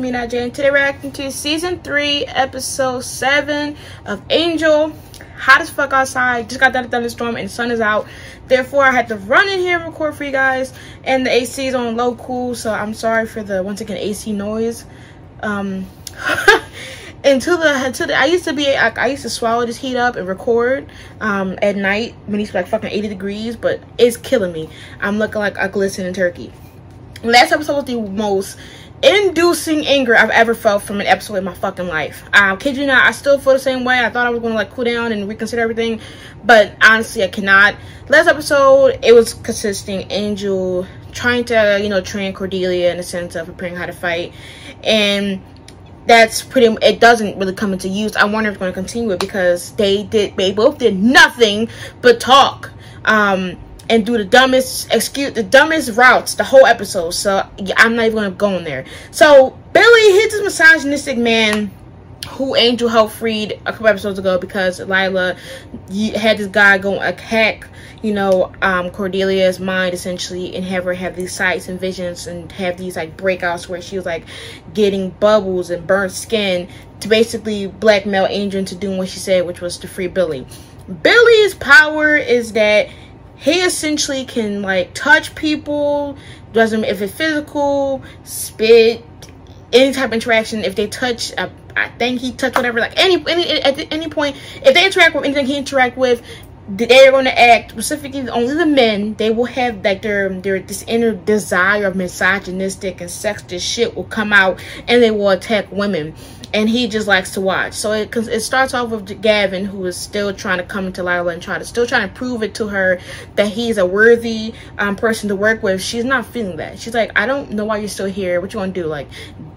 me, not Jane. Today we're reacting to season 3, episode 7 of Angel. Hot as fuck outside. Just got done with a thunderstorm and the sun is out. Therefore, I had to run in here and record for you guys. And the AC is on low cool, so I'm sorry for the once again AC noise. And I used to swallow this heat up and record at night when it's like fucking 80 degrees, but it's killing me. I'm looking like a glistening turkey. Last episode was the most inducing anger I've ever felt from an episode in my fucking life. Kid you not, I still feel the same way. I thought I was gonna like cool down and reconsider everything, but honestly I cannot. Last episode, it was consisting Angel trying to, you know, train Cordelia in the sense of preparing how to fight, and that's pretty, it doesn't really come into use. I wonder if it's going to continue it because they both did nothing but talk and do the dumbest routes the whole episode. So yeah, I'm not even going to go in there. So Billy hits this misogynistic man who Angel helped freed a couple episodes ago because Lila had this guy go hack, you know, Cordelia's mind essentially, and have her have these sights and visions and have these like breakouts where she was like getting bubbles and burnt skin to basically blackmail Angel into doing what she said, which was to free Billy. Billy's power is that he essentially can like touch people, doesn't if it's physical, spit, any type of interaction. If they touch I think he touched whatever, like at any point, if they interact with anything he interact with, they're going to act specifically, only the men, they will have like their this inner desire of misogynistic and sexist shit will come out and they will attack women, and he just likes to watch. So it starts off with Gavin, who is still trying to come into Lila and trying to prove it to her that he's a worthy person to work with. She's not feeling that. She's like, I don't know why you're still here. What you want to do? Like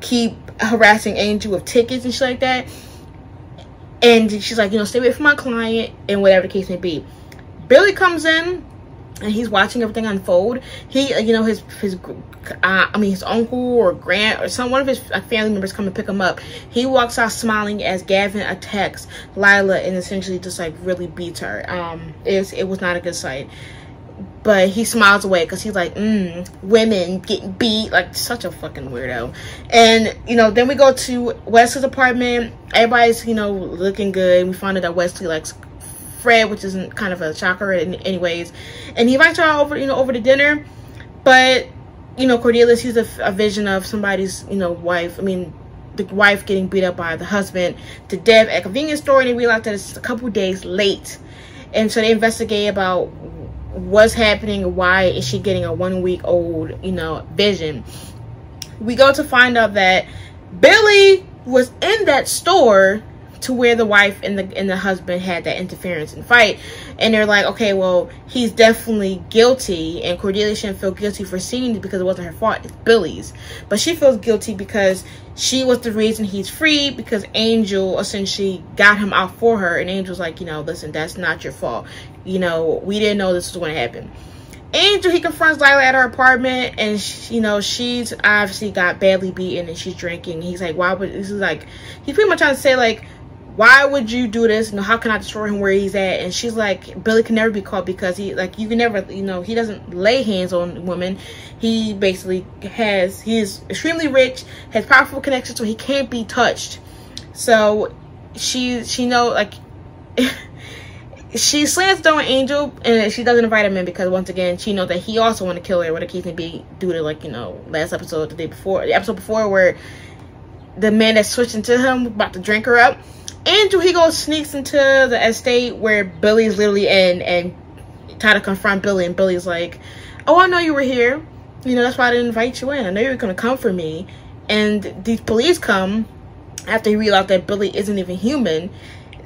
keep harassing Angel with tickets and shit like that? And she's like, you know, stay away from my client and whatever the case may be. Billy comes in and he's watching everything unfold. He, you know, his uncle or one of his family members come and pick him up. He walks out smiling as Gavin attacks Lila and essentially just like really beats her. It was not a good sight. But he smiles away because he's like, women getting beat, like such a fucking weirdo. And, you know, then we go to Wesley's apartment. Everybody's, you know, looking good. We find out that Wesley likes Fred, which isn't kind of a shocker anyways. And he invites her over, you know, over to dinner. But, you know, Cordelia sees a vision of somebody's, you know, wife. I mean, the wife getting beat up by the husband to death at a convenience store. And they realize that it's a couple days late. And so they investigate about what's happening and why is she getting a 1-week-old, you know, vision. We go to find out that Billy was in that store to where the wife and the husband had that interference and fight, and they're like, okay, well, he's definitely guilty, and Cordelia shouldn't feel guilty for seeing it because it wasn't her fault, it's Billy's. But she feels guilty because she was the reason he's free, because Angel essentially got him out for her, and Angel's like, you know, listen, that's not your fault. You know, we didn't know this was going to happen. Angel, he confronts Lila at her apartment, and she, you know, she's obviously got badly beaten and she's drinking. He's like, why would this is like, he's pretty much trying to say like, why would you do this? You know, how can I destroy him where he's at? And she's like, Billy can never be caught because he, like, you can never, you know, he doesn't lay hands on women. He basically he's extremely rich, has powerful connections, so he can't be touched. So she knows, like, she slams down Angel, and she doesn't invite him in because once again she knows that he also want to kill her, what the case may be, due to, like, you know, last episode, the episode before, where the man that switched into him about to drink her up. Angel, he sneaks into the estate where Billy's literally in and try to confront Billy, and Billy's like, oh, I know you were here, you know, that's why I didn't invite you in. I know you were gonna come for me. And these police come after he realized that Billy isn't even human.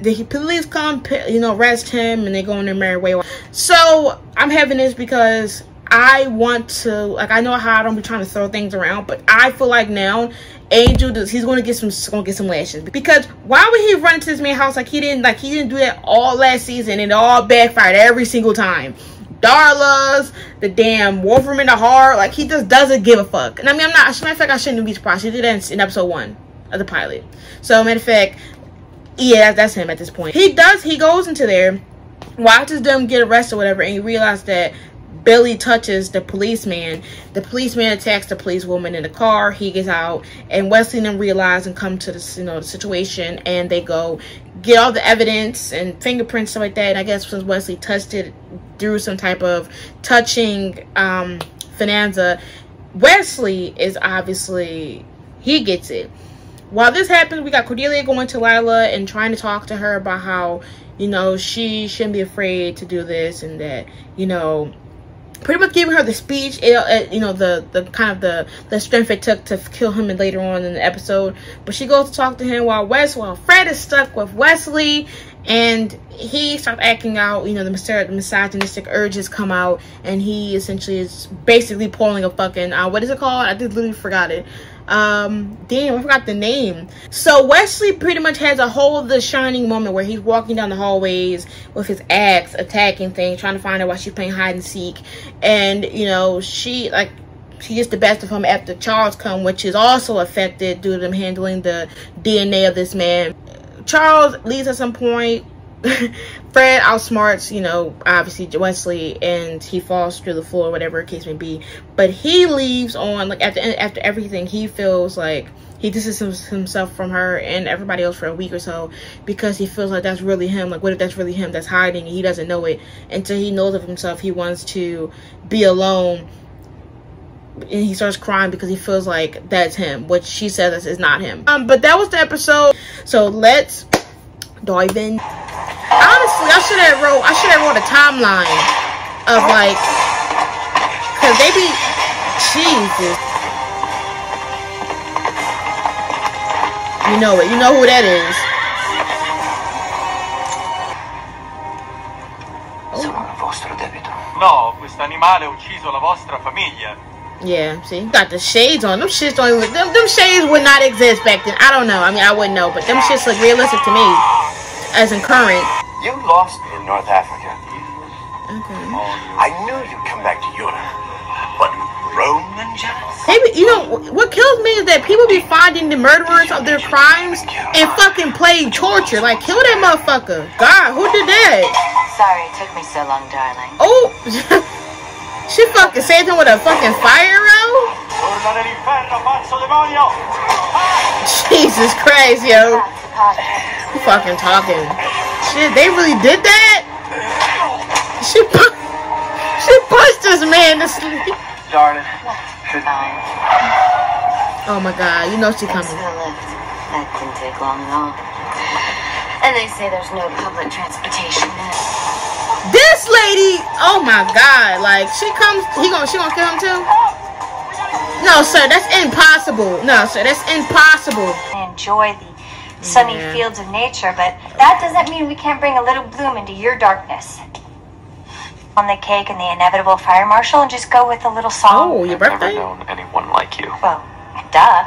The police come, you know, arrest him, and they go on their merry way. So I'm having this because I want to, like, I know how I don't be trying to throw things around, but I feel like now Angel, he's going to get some lashes, because why would he run into this man's house like he didn't do that all last season, and it all backfired every single time. Darla's, the damn Wolfram in the Heart, like, he just doesn't give a fuck. And I mean, as a matter of fact, I shouldn't be surprised. He did that in episode 1 of the pilot. So matter of fact, yeah, that's him at this point. He goes into there, watches them get arrested or whatever, and he realizes that Billy touches the policeman. The policeman attacks the policewoman in the car. He gets out, and Wesley and them realize and come to this, you know, the situation, and they go get all the evidence and fingerprints, stuff like that. And I guess since Wesley touched it through some type of touching finanza, Wesley is obviously, he gets it. While this happens, we got Cordelia going to Lila and trying to talk to her about how, you know, she shouldn't be afraid to do this, and that, you know, pretty much giving her the speech, you know, the kind of the strength it took to kill him and later on in the episode. But she goes to talk to him while Fred is stuck with Wesley, and he starts acting out, you know, the misogynistic urges come out, and he essentially is basically pulling a fucking, what is it called? I just literally forgot it. Damn, I forgot the name. So Wesley pretty much has a whole of the shining moment where he's walking down the hallways with his axe, attacking things, trying to find out why she's playing hide and seek. And, you know, she gets the best of him after Charles come, which is also affected due to them handling the DNA of this man. Charles leaves at some point. Fred outsmarts, you know, obviously Wesley, and he falls through the floor, whatever the case may be. But he leaves on, like, after everything, he feels like he distances himself from her and everybody else for a week or so, because he feels like that's really him. Like, what if that's really him that's hiding and he doesn't know it? Until he knows of himself, he wants to be alone, and he starts crying because he feels like that's him, which she says is not him. But that was the episode, so let's dive in. Honestly, I should have wrote a timeline of, like, cause they be, Jesus, you know it, you know who that is. Sono il vostro debito. No, questo animale ha ucciso la vostra famiglia. Yeah, see, got the shades on. Them shits don't even, them shades would not exist back then. I don't know. I mean, I wouldn't know, but them shits look realistic to me, as in current. You lost me in North Africa. Okay. I knew you'd come back to Europe. But Roman jealous? Maybe, you know, what kills me is that people be finding the murderers of their crimes and fucking play torture. Like, kill that motherfucker. God, who did that? Sorry it took me so long, darling. Oh, she fucking saved him with a fucking fire arrow? Jesus Christ, yo. You fucking talking. Shit, they really did that? She punched this man to sleep. Darling. Oh my God, you know she coming. That didn't take long at all. And they say there's no public transportation in it. This lady, oh my God, like she gonna kill him too? No, sir, that's impossible. No, sir, that's impossible. I enjoy the sunny fields of nature, but that doesn't mean we can't bring a little bloom into your darkness. On the cake and the inevitable fire marshal, and just go with a little song. Oh, your birthday? I've never known anyone like you. Well, duh.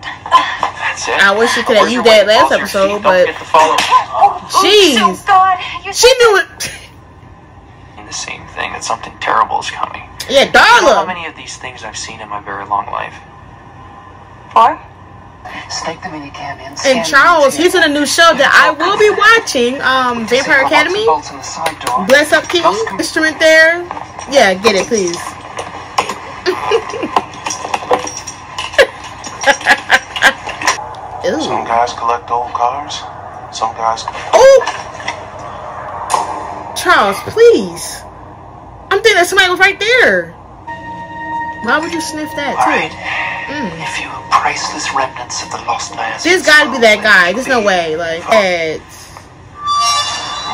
That's it. I wish you could have used that last episode, but jeez, Oh God, she knew it. The same thing, that something terrible is coming. Yeah, You know how Darla. many of these things I've seen in my very long life? 4? Snake them in your canyons. And Charles, he's in a new show that I will be watching, Vampire Academy. Bless up, King. Instrument there. Yeah, get it, please. Some guys collect old cars. Some guys. Oh, Charles, please. I'm thinking that somebody was right there. Why would you sniff that too? Right. A few priceless remnants of the lost lands. There's got to be that guy. There's no way. Like, it's...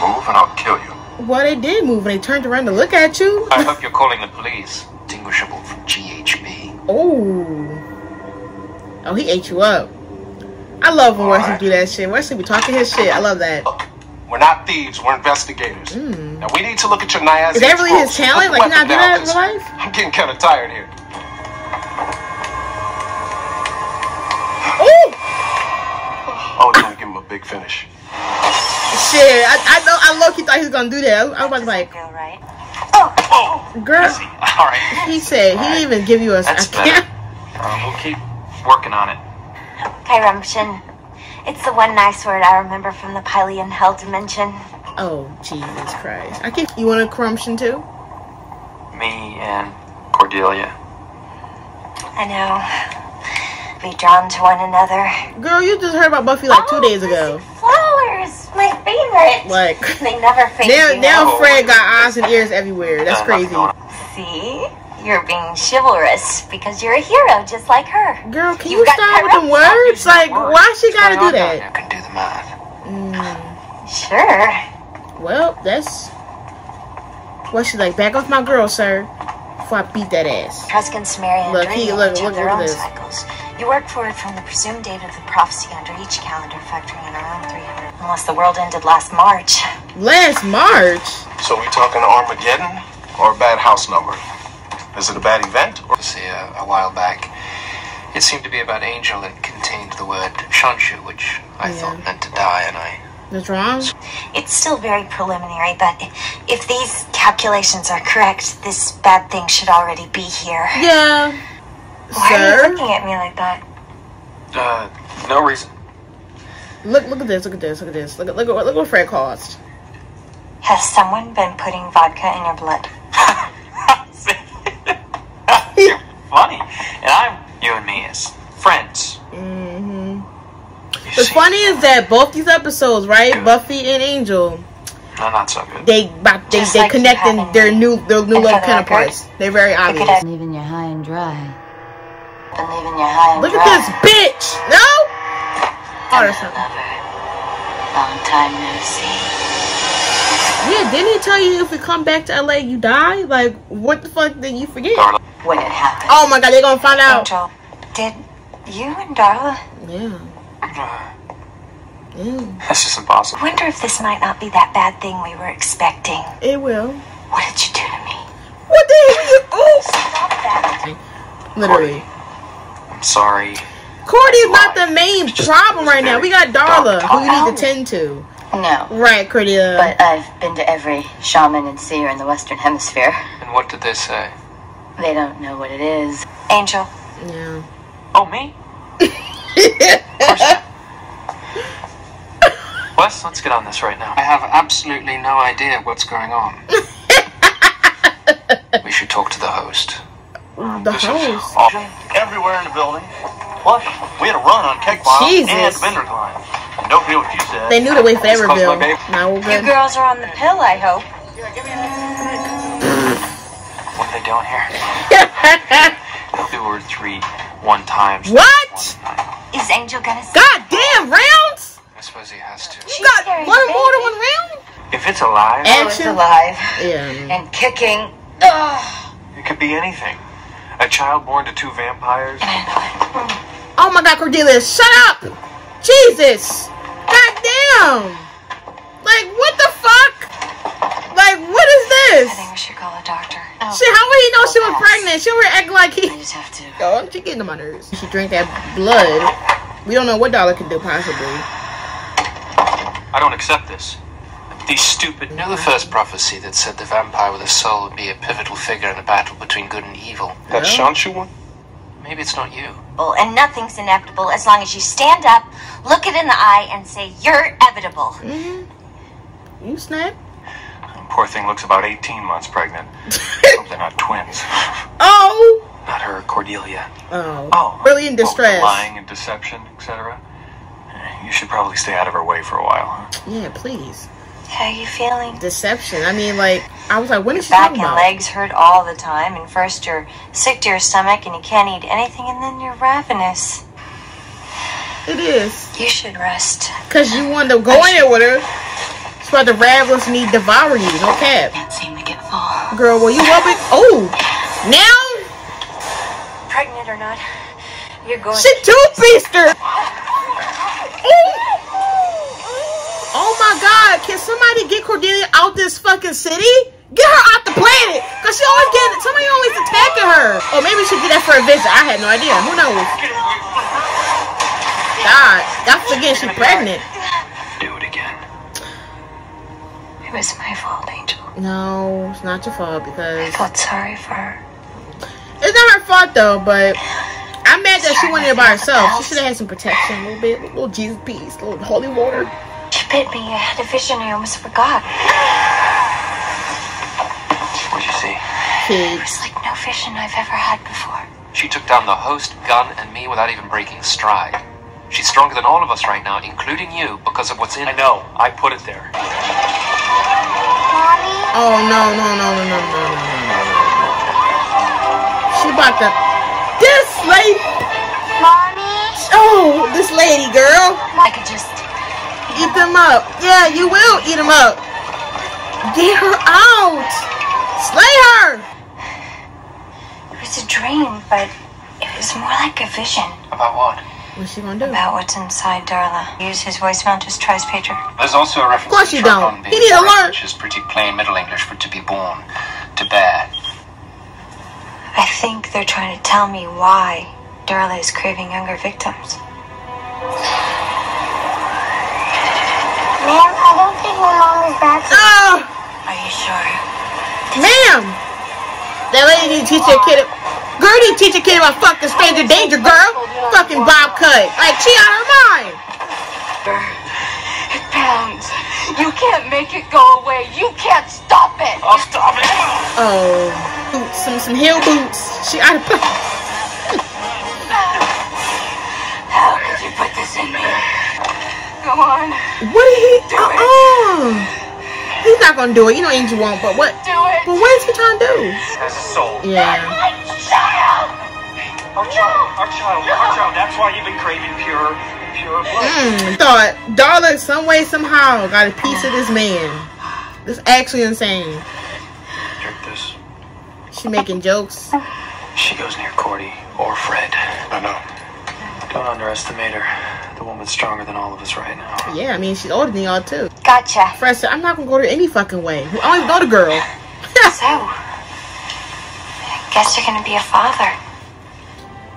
Move and I'll kill you. Well, they did move and they turned around to look at you. I hope you're calling the police. Distinguishable from GHB. Oh, he ate you up. I love when Wesley do that shit. Wesley be talking his shit. I love that. Look, we're not thieves. We're investigators. Now we need to look at your Niazi. Is that really his talent? Like, you not do that in real life? I'm getting kind of tired here. Oh! Oh, you want to give him a big finish? Shit, I low-key thought he was gonna do that. I was like, Feel right. girl. All right. He said he didn't even give you a. That's better. We'll keep working on it. Chirumtion. It's the one nice word I remember from the Pylean hell dimension. Oh, Jesus Christ. You want a corruption too? Me and Cordelia. I know. Be drawn to one another. Girl, you just heard about Buffy like 2 days ago. Flowers, my favorite. Like, they never fade. Now Fred got eyes and ears everywhere. That's crazy. See, you're being chivalrous because you're a hero, just like her. Girl, can you stop with the words? Like, why she gotta do that? You can do the math. Sure. Well, that's what she's like. Back off my girl, sir. Before I beat that ass. Truscans, Mary, and Look, Dream look each have their at own this. cycles. You work forward from the presumed date of the prophecy under each calendar, factoring in around 300. Unless the world ended last March. Last March? So we talking Armageddon or a bad house number? Is it a bad event? Or See, a while back, it seemed to be about Angel and contained the word Shanshu, which I thought meant to die, and I... That's wrong? It's still very preliminary, but if these calculations are correct, this bad thing should already be here. Yeah. Why are you Sir? looking at me like that? No reason. Look at this. Look at this. Look at this. Look what Fred caused. Has someone been putting vodka in your blood? You're funny. And you and me as friends. What's funny is that both these episodes, right? Good. Buffy and Angel, No, not so good. they Just like you connecting have in their new for love the counterparts. They're very obvious. Leaving you high and dry. Been leaving you high and Look dry. at this bitch. No. Oh, that's not. Long time no see. Yeah, didn't he tell you if we come back to LA, you die? Like, what the fuck did you forget? Darla. When it happened. Oh my god, they're gonna find out. Angel, did you and Darla? Yeah. That's just impossible. I wonder if this might not be that bad thing we were expecting. It will. What did you do to me? What the hell? Ooh. Stop that. Literally. I'm sorry. Cordy is not the main problem right now. We got Darla, who you need to tend to. No. Right, Cordelia. But I've been to every shaman and seer in the Western Hemisphere. And what did they say? They don't know what it is. Angel, Yeah. Oh, me? Wes, let's get on this right now. I have absolutely no idea what's going on. We should talk to the host. The host. Everywhere in the building. What? We had a run on cake bombs Jesus. and vendor climb. Don't feel what you said. They knew to wait for Let's close my Everville. baby. Now we're you good. girls are on the pill, I hope. What are they doing here? Two or three, one times. What? Is Angel gonna say? Goddamn rounds! I suppose he has to. You got more than one round? If it's alive, It's Action. alive Yeah. and kicking. Ugh. it could be anything. A child born to two vampires. Oh my god, Cordelia, shut up! Jesus! Goddamn! Like, what the fuck? Like, what is I this? think we should call a doctor. Shit, how would he know she was pregnant? She would act like I he... just have to. Oh, she getting on my nerves. She drank that blood. We don't know what Darla could do, possibly. I don't accept this. These stupid... You know the first prophecy that said the vampire with a soul would be a pivotal figure in a battle between good and evil? that Shanshu one? Maybe it's not you. And nothing's inevitable as long as you stand up, look it in the eye, and say you're inevitable. You snap? Poor thing looks about 18 months pregnant. Hope they're not twins. Oh! Not her, Cordelia. Oh. Really in distress. Lying and deception, etc. You should probably stay out of her way for a while. Huh? Yeah, please. How are you feeling? Deception. I mean, like, I was like, when is she Back talking and about? legs hurt all the time, and first you're sick to your stomach and you can't eat anything, and then you're ravenous. It is. You should rest. Because you wanted to go in there with her. It's about the ravenous need devour you. No cap. Can't seem to get full. Girl, well, you up it? Oh! Now? Pregnant or not, you're going. She two-feaster! Oh my god, can somebody get Cordelia out this fucking city? Get her out the planet! Cause she always getting, somebody always attacking her. Or maybe she did that for a visit. I had no idea. Who knows? God, I forget she's pregnant. Do it again. It was my fault, Angel. No, it's not your fault I because felt sorry for her. it's not her fault though, but I'm mad that she went there by herself. She should have had some protection a little bit, a little Jesus peace, a little holy water. She bit me. I had a vision. I almost forgot. What'd you see? kid. It was like no vision I've ever had before. She took down the host, gun, and me without even breaking stride. She's stronger than all of us right now, including you, because of what's in her. I know. I put it there. Mommy? Oh, no. She about to... This lady... Mommy? Oh, this lady, girl. I could just... Eat them up. Yeah, you will eat them up. Get her out. Slay her. It was a dream, but it was more like a vision. About what? What's she gonna do? About what's inside Darla. Use his voicemail to try his pager. There's also a reference Of course to you trombone don't. being He need to born, learn. which is pretty plain Middle English for to be born, to bear. I think they're trying to tell me why Darla is craving younger victims. Ma'am, I don't think my mom is back yet. Oh, Are you sure? ma'am. That lady need to teach that kid. Girl, you need to teach a kid about fucking stranger danger, girl. Fucking Bob Cut. Like, she out of her mind. It pounds. You can't make it go away. You can't stop it. I'll stop it. Oh, boots, some heel boots. She out of place. How could you put this in me? Go on. What did he? He's not gonna do it. You know Angel won't, but what? Do it. But what is he trying to do? As a soul. Yeah. Our child. That's why you've been craving pure blood. Thought Darla some way somehow got a piece of this man. This actually insane. Drink this. She making jokes. She goes near Cordy or Fred. I know. Don't underestimate her. The woman's stronger than all of us right now. Yeah, I mean she's older than y'all too. Gotcha. Fred said, I'm not gonna go there any fucking way. I don't even know the girl. So, I guess you're gonna be a father.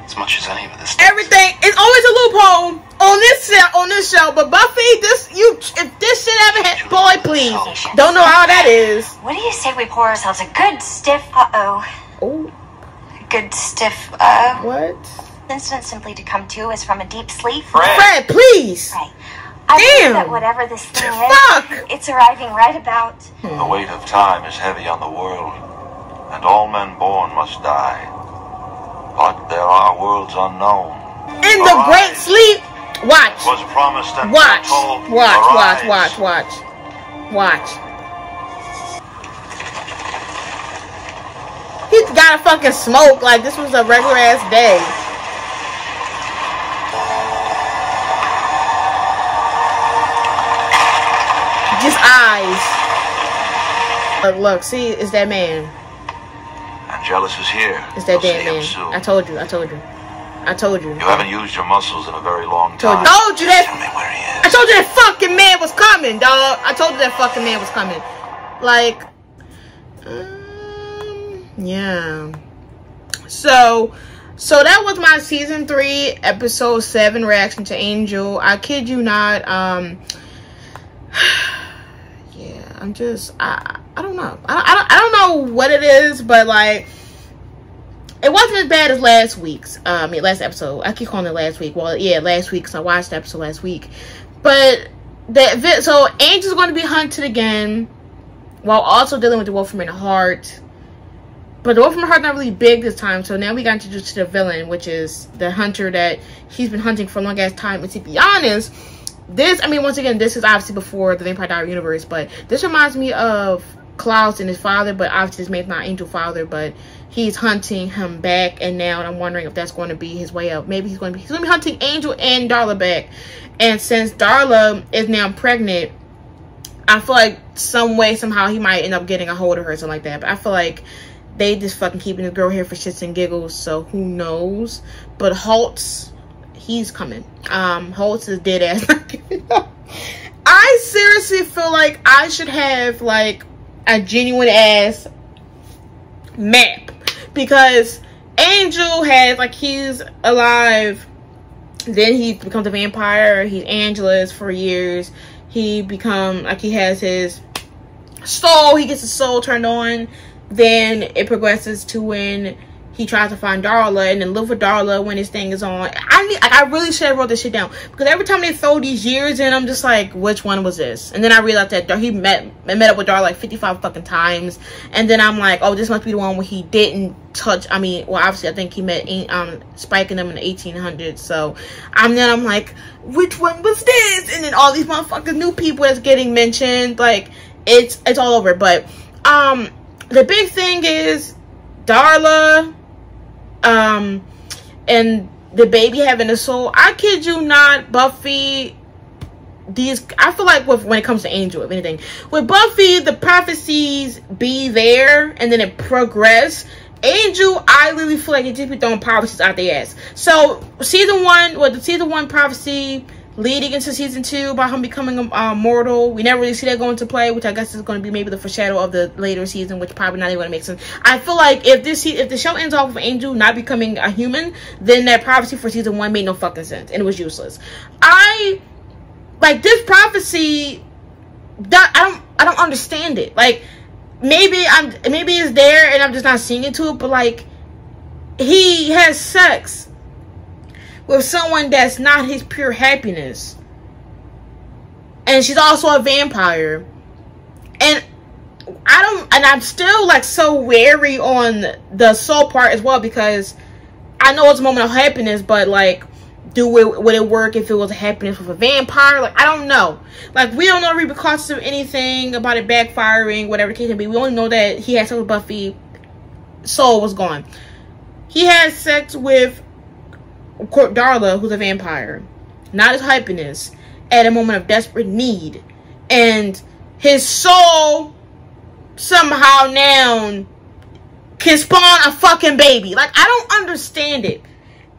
As much as any of this. Everything is always a loophole on this show. But Buffy, if this shit ever hit, boy, please. Don't know how that is. What do you say we pour ourselves a good stiff Oh, good stiff what? incident simply to come to is from a deep sleep? Fred, please. Right. I Damn. believe that whatever this thing is, Fuck. it's arriving right about. The weight of time is heavy on the world, and all men born must die. But there are worlds unknown. In the great sleep. Watch. Was promised and Watch. foretold. Watch. Arise. Watch. He gotta fucking smoke like this was a regular ass day. Just eyes. Look, see, it's that man. Angelus is here. It's that You'll see damn him man. soon. I told you. You haven't used your muscles in a very long time. Told you that. Tell me where he is. I told you that fucking man was coming, dog. I told you that fucking man was coming. Like, yeah. So that was my season 3, episode 7 reaction to Angel. I kid you not. Yeah, I'm just, I don't know. I don't know what it is, but like, it wasn't as bad as last week's, last episode. I keep calling it last week. Well, yeah, last week, because I watched the episode last week. But, so Angel's going to be hunted again, while also dealing with the Wolf from the Heart. But the Wolf from the Heart's not really big this time, so now we got introduced to the villain, which is the hunter that he's been hunting for a long ass time. And to be honest, once again, this is obviously before the Vampire Diaries universe, but this reminds me of Klaus and his father, but obviously his man's not Angel father, but he's hunting him back, and now I'm wondering if that's going to be his way up. Maybe he's going to be hunting Angel and Darla back. And since Darla is now pregnant, I feel like some way, somehow, he might end up getting a hold of her or something like that. But I feel like they just fucking keeping this girl here for shits and giggles, so who knows. But Holtz, he's coming. Holtz is dead ass. I seriously feel like I should have like a genuine ass map, because Angel has, like, he's alive, then he becomes a vampire, he's Angela's for years, he become, like, he has his soul, he gets his soul turned on, then it progresses to when he tries to find Darla and then live with Darla when his thing is on. I really should have wrote this shit down, because every time they throw these years in, I'm just like, which one was this? And then I realized that he met up with Darla like 55 fucking times, and then I'm like, oh, this must be the one where he didn't touch. I mean, well, obviously I think he met Spike and them in the 1800s. So then I'm like, which one was this? And then all these motherfucking new people that's getting mentioned, like it's all over. But the big thing is Darla and the baby having a soul. I kid you not, Buffy, I feel like when it comes to Angel, if anything, with Buffy, the prophecies be there and then it progress. Angel, I literally feel like it just be throwing prophecies out their ass. So season 1, the season 1 prophecy leading into season 2 about him becoming mortal, we never really see that go into play, which I guess is going to be maybe the foreshadow of the later season, which probably not even going to make sense. I feel like if the show ends off with Angel not becoming a human, then that prophecy for season 1 made no fucking sense and it was useless. Like this prophecy, I don't understand it. Like maybe it's there and I'm just not seeing it to it, but like he has sex with someone that's not his pure happiness, and she's also a vampire, and I'm still like so wary on the soul part as well, because I know it's a moment of happiness, but like would it work if it was a happiness with a vampire? Like I don't know. Like we don't know repercussions of anything about it backfiring, whatever the case may be. We only know that he had sex with Buffy, soul was gone. He had sex with Darla, who's a vampire, not his happiness, at a moment of desperate need, and his soul somehow now can spawn a fucking baby. Like I don't understand it.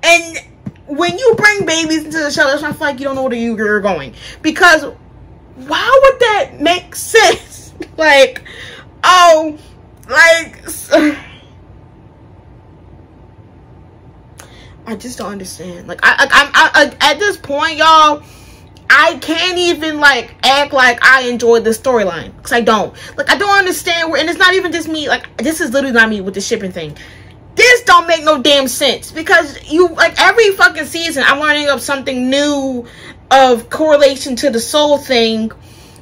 And when you bring babies into the show, that's why I feel like you don't know where you're going, because why would that make sense? Like, oh, like I just don't understand. Like I at this point, y'all, I can't even like act like I enjoyed the storyline, because I don't. Like I don't understand where, and it's not even just me. Like this is literally not me with the shipping thing. This don't make no damn sense, because you, like, every fucking season I'm learning of something new of correlation to the soul thing,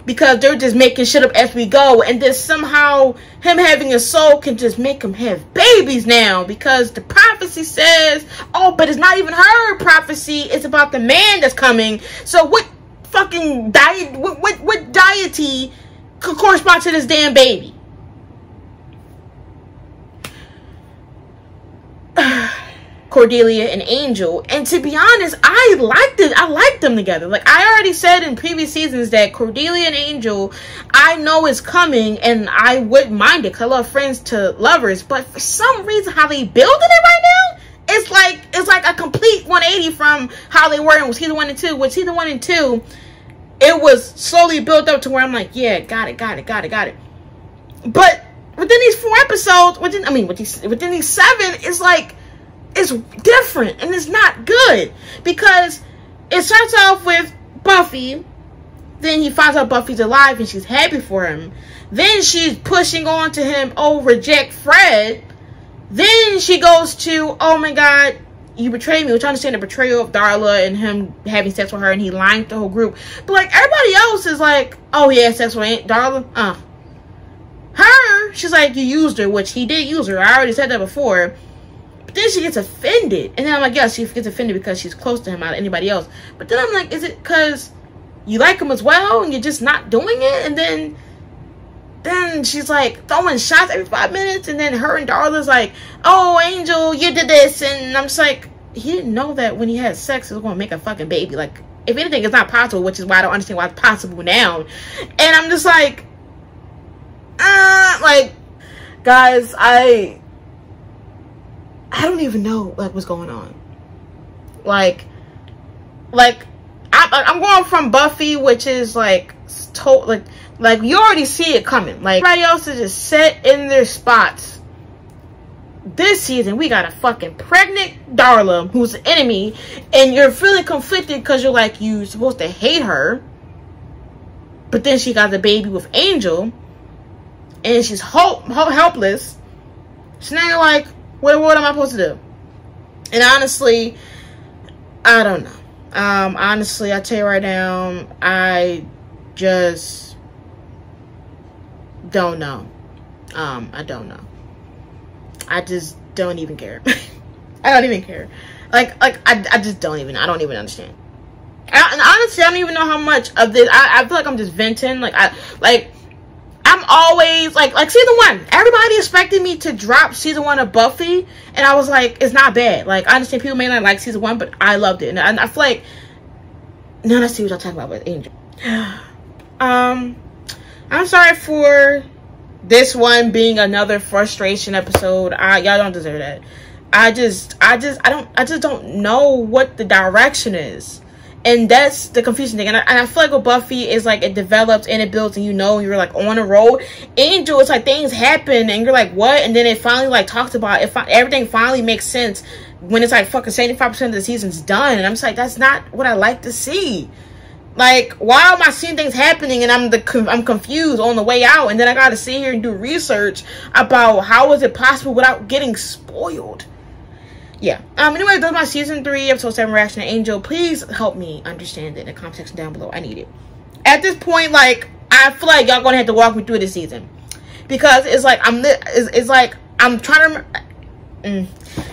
because they're just making shit up as we go, and then somehow him having a soul can just make him have babies now, because the prophecy says, oh, but it's not even her prophecy, it's about the man that's coming. So what fucking what deity could correspond to this damn baby? Cordelia and Angel, and to be honest, I liked them together. Like I already said in previous seasons that Cordelia and Angel, I know is coming, and I wouldn't mind it, because I love friends to lovers, but for some reason how they building it right now, it's like a complete 180 from how they were in season 1 and 2. With season 1 and 2, it was slowly built up to where I'm like, yeah, got it. But within these 4 episodes, within these 7, it's like, it's different, and it's not good, because it starts off with Buffy, then he finds out Buffy's alive and she's happy for him, then she's pushing on to him, oh, reject Fred, then she goes to, oh my god, you betrayed me, which I understand the betrayal of Darla and him having sex with her and he lying to the whole group, but like everybody else is like, oh yeah, sex with Darla, her, she's like, you used her, which he did use her, I already said that before. But then she gets offended, and then I'm like, yes, she gets offended because she's close to him out of anybody else. But then I'm like, is it because you like him as well and you're just not doing it? And then she's like throwing shots every 5 minutes, and then her and Darla's like, oh, Angel, you did this, and I'm just like, he didn't know that when he had sex it was going to make a fucking baby. Like, if anything, it's not possible, which is why I don't understand why it's possible now. And I'm just like, guys, I don't even know like what's going on. Like I'm going from Buffy, which is like like you already see it coming. Like everybody else is just set in their spots. This season we got a fucking pregnant Darla who's an enemy, and you're feeling conflicted because you're like, you're supposed to hate her, but then she got the baby with Angel and she's helpless. So now you're like, What am I supposed to do? And honestly, I don't know. Honestly, I tell you right now, I just don't know. I don't know. I just don't even care. I don't even care. Like I just don't even. I don't even understand. And honestly, I don't even know how much of this. I feel like I'm just venting. I'm always like season 1. Everybody expected me to drop season 1 of Buffy, and I was like, it's not bad. Like, I understand people may not like season 1, but I loved it, and I feel like none of see what y'all talking about with Angel. I'm sorry for this one being another frustration episode. Y'all don't deserve that. I just don't know what the direction is. And that's the confusing thing. And I feel like with Buffy is like it develops and it builds, and you're like on a road. Angel, it's like things happen and you're like, what? And then it finally like talks about it. Everything finally makes sense when it's like fucking 75% of the season's done. And I'm just like, that's not what I like to see. Like, why am I seeing things happening and I'm confused on the way out, and then I gotta sit here and do research about how is it possible without getting spoiled. Yeah. Anyway, that's my season 3 episode 7 reaction to Angel. Please help me understand it in the comment section down below. I need it. At this point, like, I feel like y'all gonna have to walk me through this season, because it's like I'm trying to.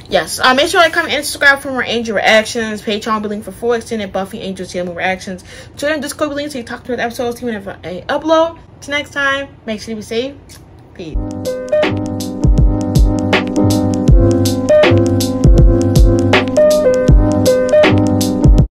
Yes. Make sure to comment and subscribe for more Angel reactions. Patreon will be linked for 4 extended Buffy Angel season reactions. Join the Discord will be linked so you talk to the episodes whenever I upload. Till next time, make sure to be safe. Peace.